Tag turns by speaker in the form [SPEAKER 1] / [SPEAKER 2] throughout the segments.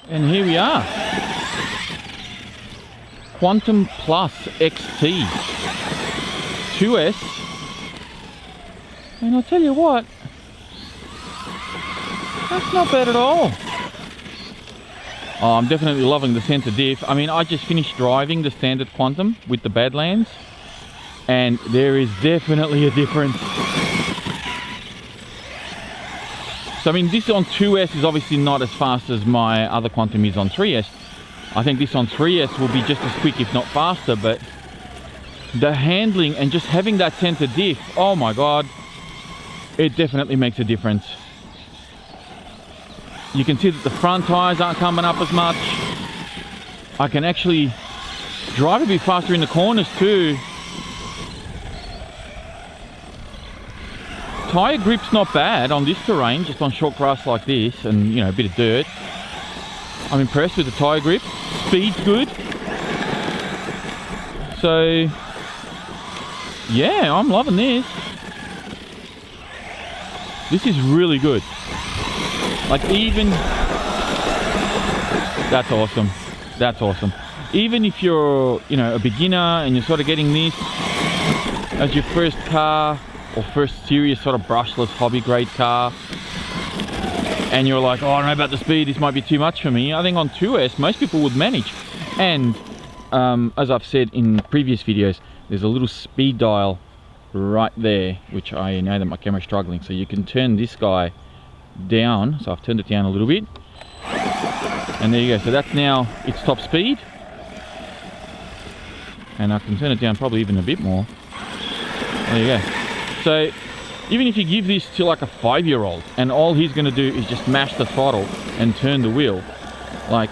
[SPEAKER 1] And here we are. Quantum Plus XT 2S. And I'll tell you what, that's not bad at all. Oh, I'm definitely loving the center diff. I mean, I just finished driving the standard Quantum with the Badlands, and there is definitely a difference. So I mean, this on 2S is obviously not as fast as my other Quantum is on 3S. I think this on 3S will be just as quick, if not faster, but the handling and just having that center diff, oh my God, it definitely makes a difference. You can see that the front tires aren't coming up as much. I can actually drive a bit faster in the corners too. Tire grip's not bad on this terrain, just on short grass like this and, you know, a bit of dirt. I'm impressed with the tire grip. Speed's good. So, yeah, I'm loving this. This is really good. Like, even, that's awesome. That's awesome. Even if you're, you know, a beginner and you're sort of getting this as your first car or first serious sort of brushless hobby grade car, and you're like, oh, I don't know about the speed, this might be too much for me. I think on 2S, most people would manage. And as I've said in previous videos, there's a little speed dial right there, which I know that my camera's struggling. So you can turn this guy down. So I've turned it down a little bit. And there you go. So that's now its top speed. And I can turn it down probably even a bit more. There you go. So even if you give this to like a 5-year-old and all he's going to do is just mash the throttle and turn the wheel, like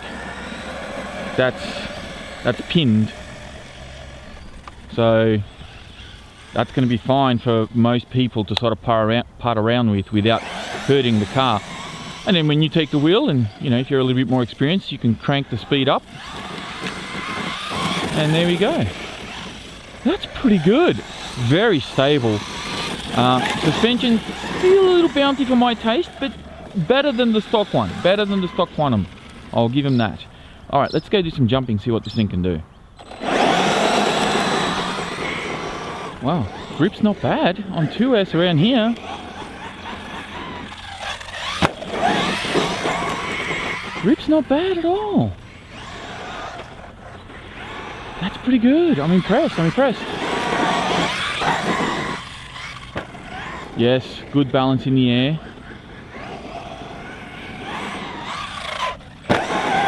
[SPEAKER 1] that's pinned. So that's going to be fine for most people to sort of part around with without hurting the car. And then when you take the wheel and, you know, if you're a little bit more experienced, you can crank the speed up. And there we go. That's pretty good. Very stable. Suspension, still a little bouncy for my taste, but better than the stock one. Better than the stock Quantum. I'll give him that. All right, let's go do some jumping, see what this thing can do. Wow, grip's not bad on 2S around here. Grip's not bad at all. That's pretty good. I'm impressed, I'm impressed. Yes, good balance in the air.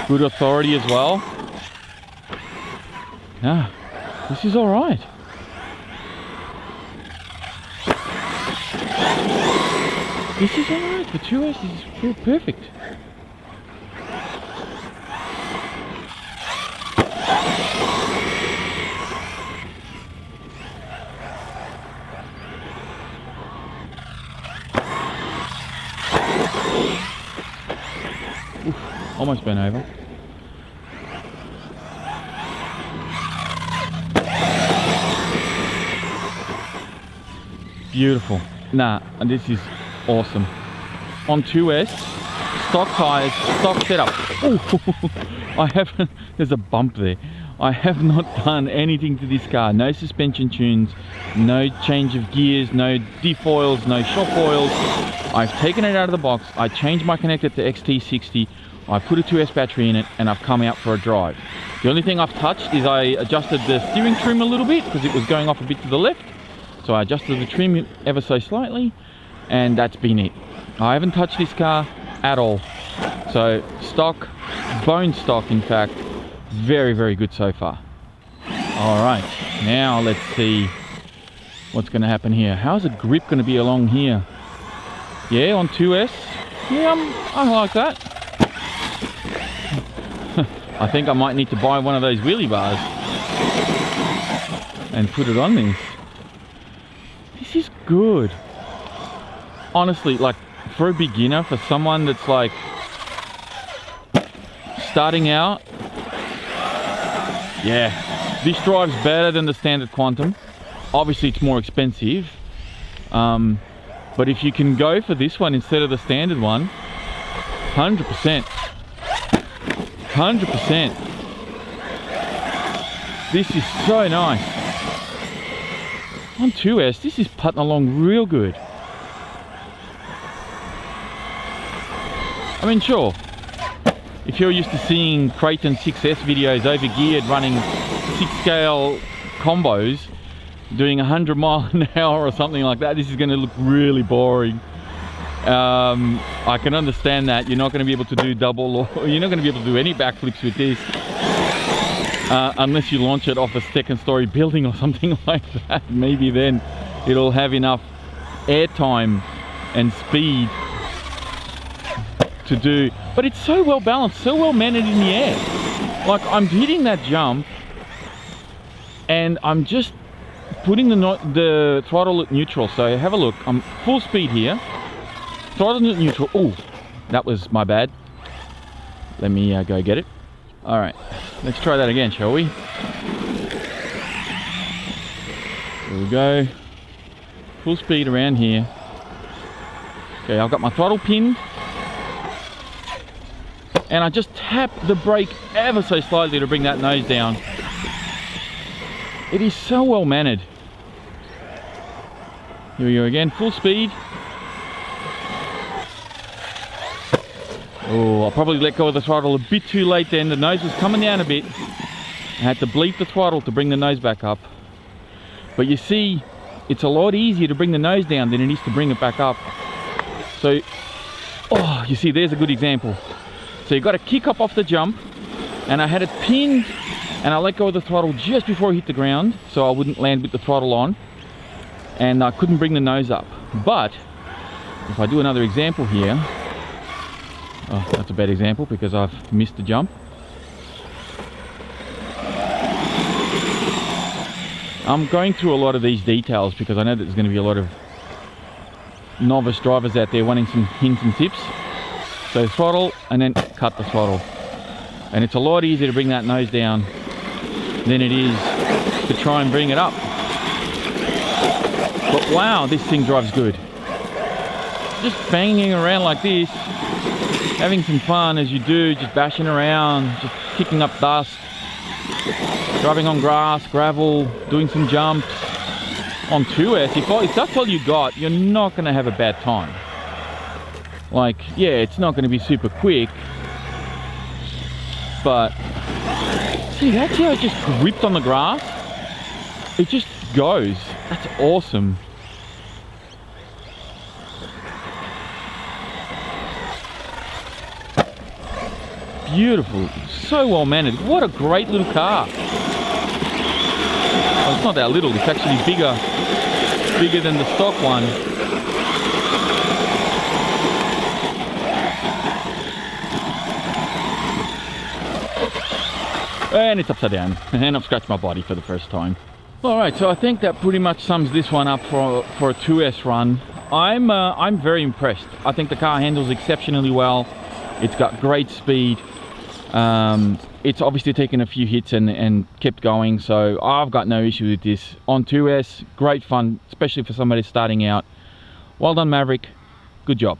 [SPEAKER 1] Good authority as well. Yeah, this is all right. This is all right. For 2S, this is perfect. Oof, almost bent over. Beautiful. Nah, and this is awesome. On 2S, stock tires, stock setup. Ooh, I haven't, there's a bump there. I have not done anything to this car. No suspension tunes, no change of gears, no diff oils, no shock oils. I've taken it out of the box. I changed my connector to XT60. I put a 2S battery in it and I've come out for a drive. The only thing I've touched is I adjusted the steering trim a little bit because it was going off a bit to the left. So I adjusted the trim ever so slightly and that's been it. I haven't touched this car at all. So stock, bone stock in fact, very, very good so far. All right, now let's see what's going to happen here. How's the grip going to be along here? Yeah, on 2S, yeah, I like that. I think I might need to buy one of those wheelie bars and put it on this. This is good. Honestly, like for a beginner, for someone that's like starting out, yeah, this drives better than the standard Quantum. Obviously it's more expensive, but if you can go for this one instead of the standard one, 100%. 100%. This is so nice. On 2S, this is putting along real good. I mean, sure, if you're used to seeing Creighton 6S videos over-geared running 6-scale combos, doing 100 miles an hour or something like that, this is going to look really boring. I can understand that. You're not going to be able to do double, or you're not going to be able to do any backflips with this unless you launch it off a second-story building or something like that. Maybe then it'll have enough airtime and speed to do. But it's so well balanced, so well managed in the air. Like, I'm hitting that jump and I'm just putting the throttle at neutral. So have a look. I'm full speed here. Throttle at neutral. Oh, that was my bad. Let me go get it. All right, let's try that again, shall we? Here we go. Full speed around here. Okay, I've got my throttle pinned. And I just tap the brake ever so slightly to bring that nose down. It is so well mannered. Here we go again, full speed. Oh, I'll probably let go of the throttle a bit too late then. The nose was coming down a bit. I had to bleep the throttle to bring the nose back up. But you see, it's a lot easier to bring the nose down than it is to bring it back up. So, oh, you see, there's a good example. So you've got to kick up off the jump, and I had it pinned, and I let go of the throttle just before I hit the ground, so I wouldn't land with the throttle on, and I couldn't bring the nose up. But if I do another example here, oh, that's a bad example because I've missed the jump. I'm going through a lot of these details because I know that there's going to be a lot of novice drivers out there wanting some hints and tips. So throttle and then cut the throttle. And it's a lot easier to bring that nose down than it is to try and bring it up. But wow, this thing drives good. Just banging around like this, having some fun as you do, just bashing around, just kicking up dust, driving on grass, gravel, doing some jumps. On 2S, if that's all you got, you're not going to have a bad time. Like, yeah, it's not going to be super quick, but see, that's how it just gripped on the grass. It just goes. That's awesome. Beautiful, so well mannered. What a great little car. Well, it's not that little, it's actually bigger than the stock one. And it's upside down, and I've scratched my body for the first time. Alright, so I think that pretty much sums this one up for a 2S run. I'm very impressed. I think the car handles exceptionally well. It's got great speed. It's obviously taken a few hits and kept going, so I've got no issue with this. On 2S, great fun, especially for somebody starting out. Well done, Maverick. Good job.